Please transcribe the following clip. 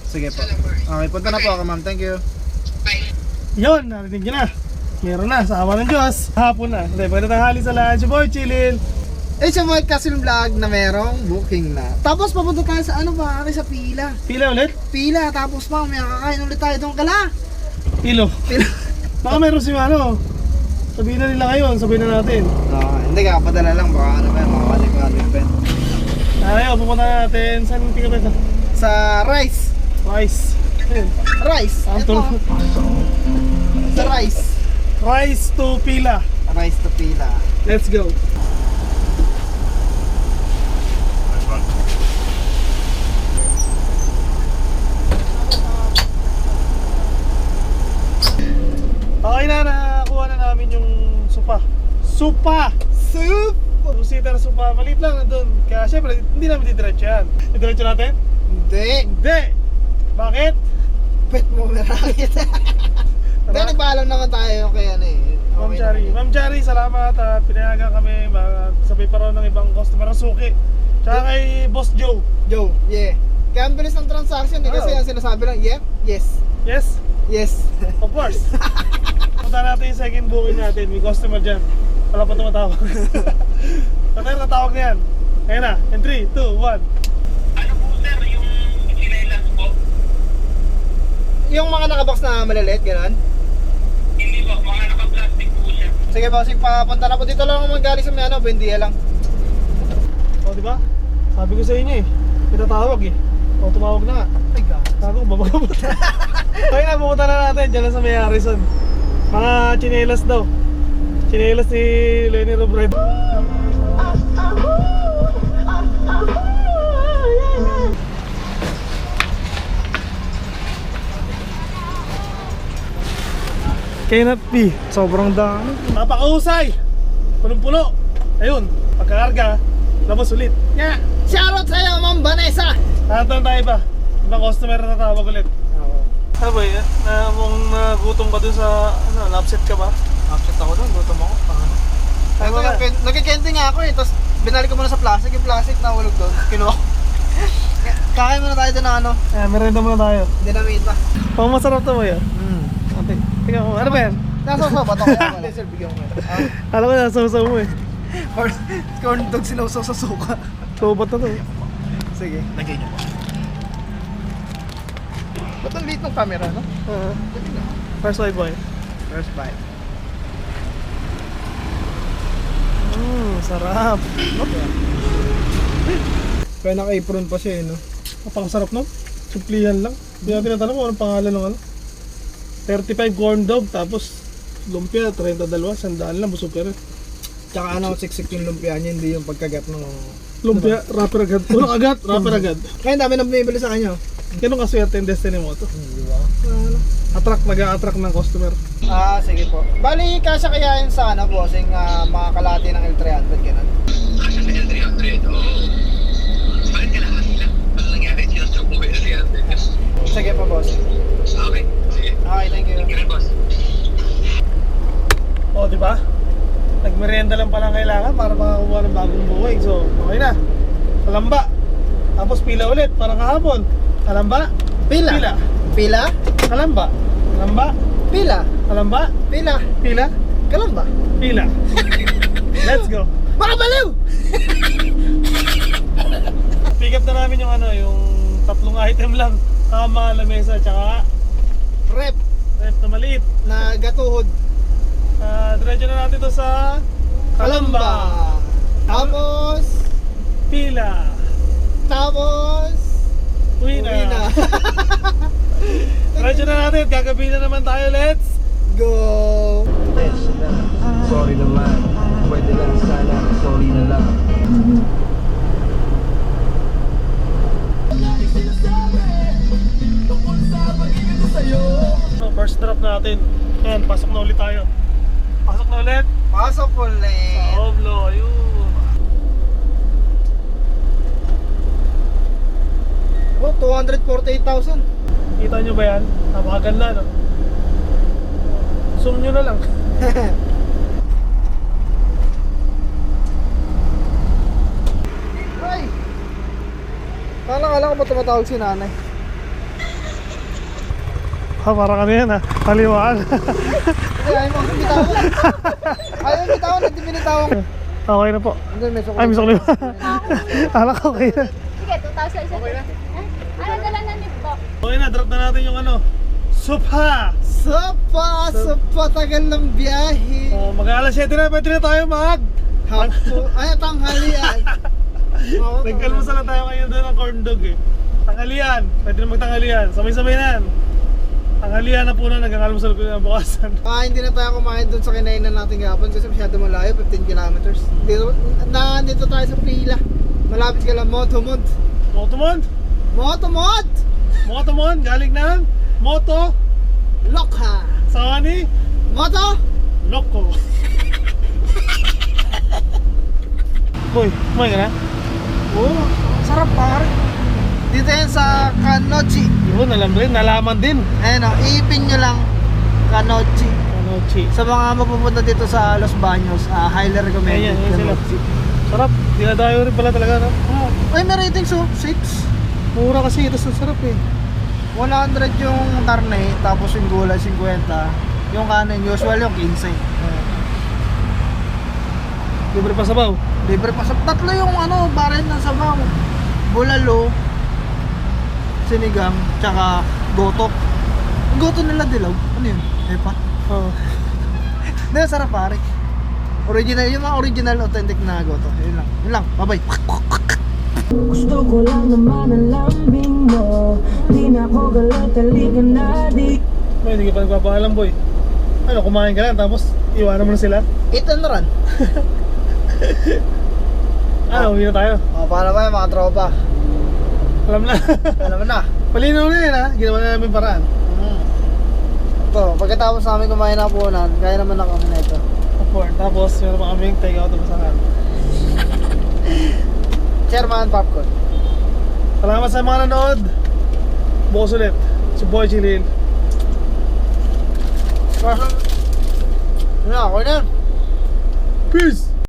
Sige po. Okay, punta na po ako ma'am. Thank you. Yun, narinig nyo na. Meron na, sa awa ng Diyos. Hapon na. Hindi, pwede tanghali sa lunch. Boy, chillin. Eh, sa mga Kasil Vlog na merong booking na. Tapos papunta tayo sa ano ba? Sa pila. Pila ulit? Pila, tapos pa, may kakain ulit tayo doon kala. Pilo. Pila. Baka meron si Mano. Sabihin na nila ngayon, sabihin na natin. Hindi ka, padala lang. Baka ano ba, makakalik pa. Ayaw, pupunta natin. Saan yung tingin ba? Sa rice. Rice. Ayun. Rice. Ito. Sa rice. Rice to pila. Rice to pila. Let's go. Okay na, nakakuha na namin yung supa. Supa! Soup! Two-seater supa. Maliit lang nandun. Kaya syempre, hindi namin didiretso yan. Didiretso natin? Hindi. Hindi! Bakit? Pet mo merakit. Hindi, nagpaalam naman tayo kay ano eh. Ma'am Okay Chari. naman. Ma'am Chari, salamat at pinayagan kami sabay pa raw ng ibang customer na suki. Tsaka kay Boss Joe. Joe, yeah. Kaya ang bilis ng transaction eh, kasi Oo. ang sinasabi lang, yep, yes, Yes? yes. Of course. Punta natin yung second booking natin. May customer dyan. Wala pa tumatawag. Patay na tawag na yan. Ayan na. In 3, 2, 1. Ano po sir, yung chinelas po? Yung mga nakabox na maliliit, gano'n? Hindi po, mga naka-plastic po siya. Sige bossing, papunta na po dito lang naman galing sa may ano, Buendia lang. O, diba? Sabi ko sa inyo eh. May tatawag eh. O, tumawag na nga. Ay God. Sabi ko, babagabot. Okay na, pumunta na natin. Diyan lang sa may Harrison. Mga chinelas daw. Chinelas ni Lenny Robredo. Cannot be. Sobrang dami. Napakahusay. Punong-puno. Ayun. Pagkakarga, labas ulit. Yeah. Shoutout sa'yo, Ma'am Vanessa! Hantan tayo pa. Ibang customer na tawag ulit. Ano ba yan? Mong nagutom ka dun sa, ano, upset ka ba? Upset ako doon, gutom ako. Paano? Ano ba? Nagkikente nga ako eh, tapos binalik ko muna sa plastic, yung plastic nahulog doon, kinuha ko. Kakain muna tayo doon ng ano, Merenda muna tayo. dinamita. Pang masarap to mo yan. Ate, tingnan mo. Ano ba yan? Nasasaw ba ito kaya wala? Sir, bigyan ko Alam ko nasasaw mo eh. corn dog sinausaw sa suka. Tubat na to. Sige, lagay niyo po. Ba't ang liit ng camera, no? Dali na. First bite boy. First bite. Sarap. Kaya naka-apron pa siya eh, no? Napakasarap no? Suplihan lang. Hindi natin natanong kung anong pangalan ng ano. 35 corn dog, tapos lumpia, 32, 100 lang, busog ka rin. Tsaka ano, siksik yung lumpia niya, hindi yung pagkagat ng... Lumpia, rapper agad. Unang agad, rapper agad. Kaya ang dami na bumibili sa kanya. Ganun kaswerte yung destiny mo to. Di ba? Nag-a-attract ng customer. Sige po. Bali, kasya kaya yun sa ano, bossing, mga kalahati ng L300, gano'n. Kasi sa L300, oo. Bakit kalahati lang? Ano nangyari? Sinastroke mo ba yung L300? Sige po, bossing. Okay, sige. Okay, thank you. Thank you rin, boss. O, di ba? Nagmerienda lang pala kailangan para makakuha ng bagong buhay. So, okay na. Kalamba. Tapos pila ulit, parang kahapon. Kalamba. Pila. Pila. Pila. Kalamba. Kalamba. Pila. Kalamba. Pila. Pila. Kalamba. Pila. Let's go. Baka baliw! Pick up na namin yung ano, yung tatlong item lang. Kama, lamesa, tsaka Rep ref na maliit. na gatuhod. Diretso na natin to sa Kalamba. Tapos, Pila. tapos, Uwi uwi na. na. Diretso na natin. Gagabi na naman tayo. Let's Go! Sorry naman, pwede lang sana, sorry na lang. First drop natin. Ayan, pasok na ulit tayo. Pasok na ulit. Pasok ulit. Sa Oblo, ayun. Oh, 248,000. Kita nyo ba yan? Napakaganda, no? Zoom nyo na lang. Ay! Kala ko ba tumatawag si nanay? Parang ano yan ha, kaliwaan. Hindi, ayaw mo bitawan. Ayaw mo bitawan, hindi binitawan. Okay na po. Hindi, may sukli. Ay, may sukli ba? Akala ko okay na. Sige, 2,000 isa. Okay na? Ano, dala na ni Bob? Okay na, drop na natin yung ano, sopa! Sopa, tagal ng biyahe. So, mag-alas 7 na, pwede na tayo mag! Ay, tanghalian. Oo, Nagkalmusan na tayo ngayon doon ng corn dog eh. Tanghalian, pwede na magtanghalian. Sabay-sabay na yan. Tanghalian na po na, nagkakalmusal ko na bukasan. Hindi na tayo kumain doon sa kinainan natin gapon kasi masyado malayo, 15 kilometers. Nandito tayo sa pila. Malapit ka lang, Motomod. Motomon? Motomod! Motomon, galing ng Moto Lokha! Sawani Moto! Loko. Boy, kumain ka na? Oo, sarap pare. Dito yan sa Kanochi. Yun, alam rin, nalaman din. Ayan o, iipin nyo lang Kanochi. Ano, chi. Sa mga mapupunta dito sa Los Baños, highly recommended. Ayan, sila. Kanochi. Sarap, dinadayo rin pala talaga, no? Ay, may ratings oh, 6. Mura kasi, ito sarap eh. 100 yung karne, tapos yung gulay 50. Yung kanin, usual yung 15. Libre pa sabaw. Libre pa sa tatlo yung ano, baril ng sabaw. Bulalo, sinigang, tsaka goto. Yung goto nila dilaw. Ano yun? Epa? Oo. Hindi, sarap pare. Original, yung mga original authentic na goto. Yun lang. Yun lang. Bye-bye. Gusto ko lang naman ang lambing mo. Di na ako galit, halika na di. Boy, hindi ka pa nagpapaalam, boy. Ano, kumain ka lang, tapos iwanan mo na sila? Eat and run. Ano, uwi na tayo. Paano ba yung mga tropa? Alam na. Alam mo na. Palinaw na yun ha, ginawa na namin paraan. Ito, pagkatapos namin kumain ng punan, kaya naman na kami na ito. Popcorn, tapos meron pa kaming take out ng masakan. Chairman Popcorn. Salamat sa mga nanood. Bukas ulit. Si Boy Chilil. Ano, ako na. Peace!